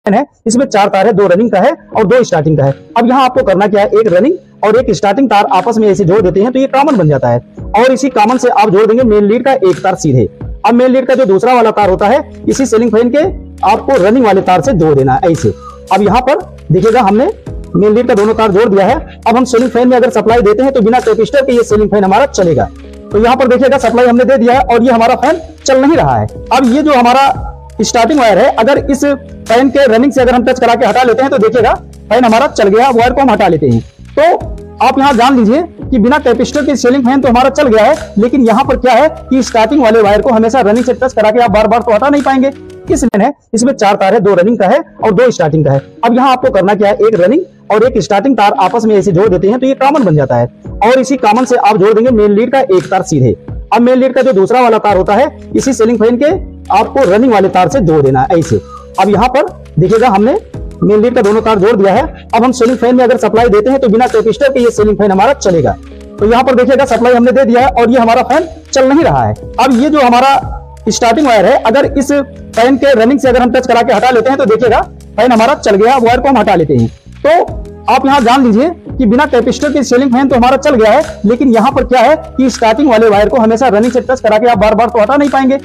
है, इसमें 4 तार है, 2 रनिंग का है और 2 स्टार्टिंग का है। अब यहाँ आपको करना क्या है, एक रनिंग और एक स्टार्टिंग तार आपस में ऐसे जोड़ देते हैं तो ये कॉमन बन जाता है और इसी कॉमन से आप जोड़ देंगे मेन लीड का एक तार सीधे। अब मेन लीड का जो दूसरा वाला तार होता है इसी सीलिंग फैन के आपको रनिंग वाले तार से जोड़ देना है ऐसे। अब यहाँ पर देखिएगा हमने मेन लीड का दोनों तार जोड़ दिया है। अब हम सीलिंग फैन में अगर सप्लाई देते हैं तो बिना कैपेसिटर के ये सीलिंग फैन हमारा चलेगा। तो यहाँ पर देखिएगा सप्लाई हमने दे दिया है और ये हमारा फैन चल नहीं रहा है। अब ये जो हमारा स्टार्टिंग वायर है, अगर इस फैन के रनिंग से अगर हम टच करा के हटा लेते हैं तो देखिएगा फैन हमारा चल गया। वायर को हम हटा लेते हैं तो आप यहाँ जान लीजिए कि बिना कैपेसिटर के सीलिंग फैन तो हमारा चल गया है, लेकिन यहाँ पर क्या है कि स्टार्टिंग वाले वायर को हमेशा रनिंग से टच करा के आप बार बार तो हटा नहीं पाएंगे। इसलिए है इसमें 4 तार है, 2 रनिंग का है और 2 स्टार्टिंग का है। अब यहाँ आपको करना क्या है, एक रनिंग और एक स्टार्टिंग तार आपस में ऐसे जोड़ देते हैं तो ये कॉमन बन जाता है और इसी कॉमन से आप जोड़ देंगे मेन लीड का एक तार सीधे। अब मेन लीड का जो दूसरा वाला तार होता है इसी सीलिंग फैन के आपको रनिंग वाले तार से जोड़ देना है ऐसे। अब यहाँ पर देखिएगा हमने मेन लीड का दोनों तार जोड़ दिया है। अब हम सीलिंग फैन में अगर सप्लाई देते हैं तो बिना कैपेसिटर के ये सीलिंग फैन हमारा चलेगा। तो यहाँ पर देखिएगा सप्लाई हमने दे दिया है और ये हमारा फैन चल नहीं रहा है। अब ये जो हमारा स्टार्टिंग वायर है, अगर इस फैन के रनिंग से अगर हम टच करा के हटा लेते हैं तो देखिएगा फैन हमारा चल गया। वायर को हम हटा लेते हैं तो आप यहाँ जान लीजिए कि बिना कैपेसिटर के सीलिंग फैन तो हमारा चल गया है, लेकिन यहाँ पर क्या है कि स्टार्टिंग वाले वायर को हमेशा रनिंग से टच करा के आप बार बार तो हटा नहीं पाएंगे।